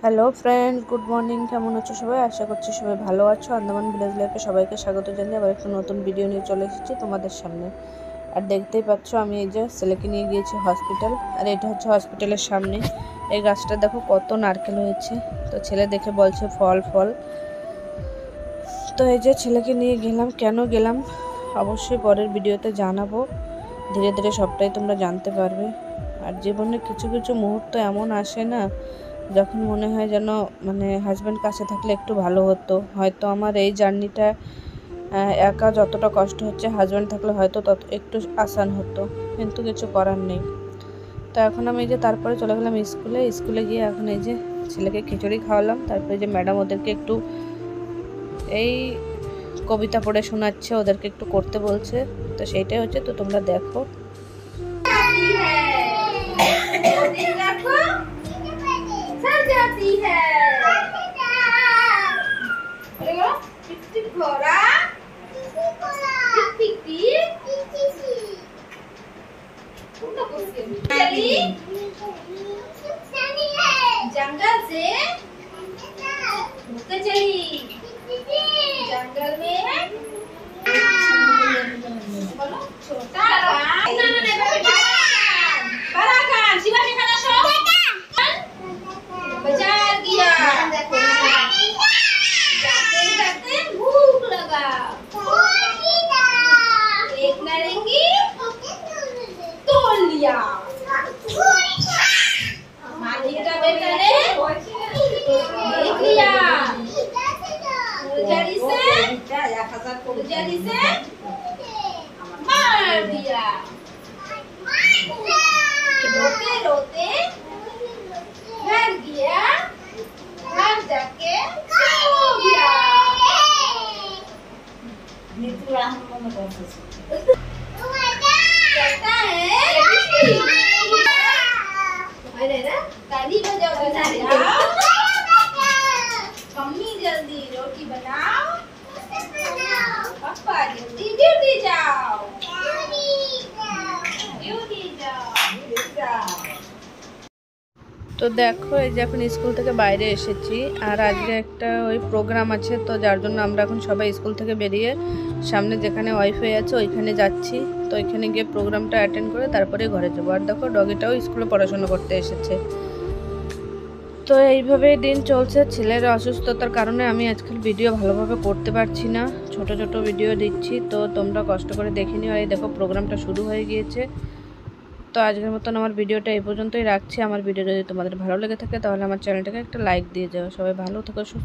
Hello friend, good morning. কেমন আছো সবাই? আশা করছি সবাই ভালো আছো। আন্দামান ভিলেজ লাইফে সবাইকে স্বাগত জানিয়ে আবার একটা নতুন ভিডিও নিয়ে চলে এসেছি তোমাদের সামনে। আর দেখতেই পাচ্ছ আমি এই যে ছেলেকে নিয়ে গিয়েছি হসপিটাল। আর এটা হচ্ছে হসপিটালের সামনে। এই গাছটা দেখো কত নারকেল হয়েছে। তো ছেলে দেখে বলছে ফল ফল। তো এই যে ছেলেকে নিয়ে গেলাম। কেন গেলাম অবশ্যই পরের ভিডিওতে জানাবো। ধীরে ধীরে সবটাই তোমরা জানতে পারবে। আর জীবনে কিছু কিছু মুহূর্ত এমন আসে না, যখন মনে হয় যেন হাজব্যান্ড কাছে থাকলে একটু ভালো হতো। হয়তো আমার এই জার্নিটা একা যতটা কষ্ট হচ্ছে, হাজব্যান্ড থাকলে হয়তো তত একটু আসান হতো, কিন্তু কিছু করার নেই। তো এখন আমি এই যে তারপরে চলে গেলাম স্কুলে গিয়ে এখন এই যে ছেলেকে খিচুড়ি খাওয়ালাম। তারপরে যে ম্যাডাম ওদেরকে একটু এই কবিতা পড়ে শোনাচ্ছে, ওদেরকে একটু করতে বলছে। তো সেইটাই হচ্ছে, তো তোমরা দেখো। जाती है घोड़ा चली जंगल से होकर चली जंगल में बोलो छोटा बड़ा कान शिवा ने खाना शो बाजार गया जाते जाते भूख लगा एक नारंगी तोड़ लिया। मालिक का बेटा ने देख लिया, फुलझड़ी से मार दिया। रोते रोते घर गया, घर जाके सो गया। कहता है अरे ना ताली बजाओ मम्मी जल्दी रोटी बनाओ, पापा जल्दी ड्यूटी जाओ। তো দেখো এই যে এখন স্কুল থেকে বাইরে এসেছি। আর আজকে একটা ওই প্রোগ্রাম আছে, তো যার জন্য আমরা এখন সবাই স্কুল থেকে বেরিয়ে সামনে যেখানে ওয়াইফাই আছে ওইখানে যাচ্ছি। তো ওইখানে গিয়ে প্রোগ্রামটা অ্যাটেন্ড করে তারপরে ঘরে যাবো। আর দেখো ডগিটাও স্কুলে পড়াশোনা করতে এসেছে। তো এইভাবেই দিন চলছে। ছেলের অসুস্থতার কারণে আমি আজকাল ভিডিও ভালোভাবে করতে পারছি না, ছোট ছোট ভিডিও দিচ্ছি। তো তোমরা কষ্ট করে দেখে নিও। আর এই দেখো প্রোগ্রামটা শুরু হয়ে গিয়েছে। তো আজকের মতন আমার ভিডিওটা এই পর্যন্তই রাখছি। আমার ভিডিও যদি তোমাদের ভালো লেগে থাকে তাহলে আমার চ্যানেলটাকে একটা লাইক দিয়ে যাও। সবাই ভালো থেকো, সুস্থ।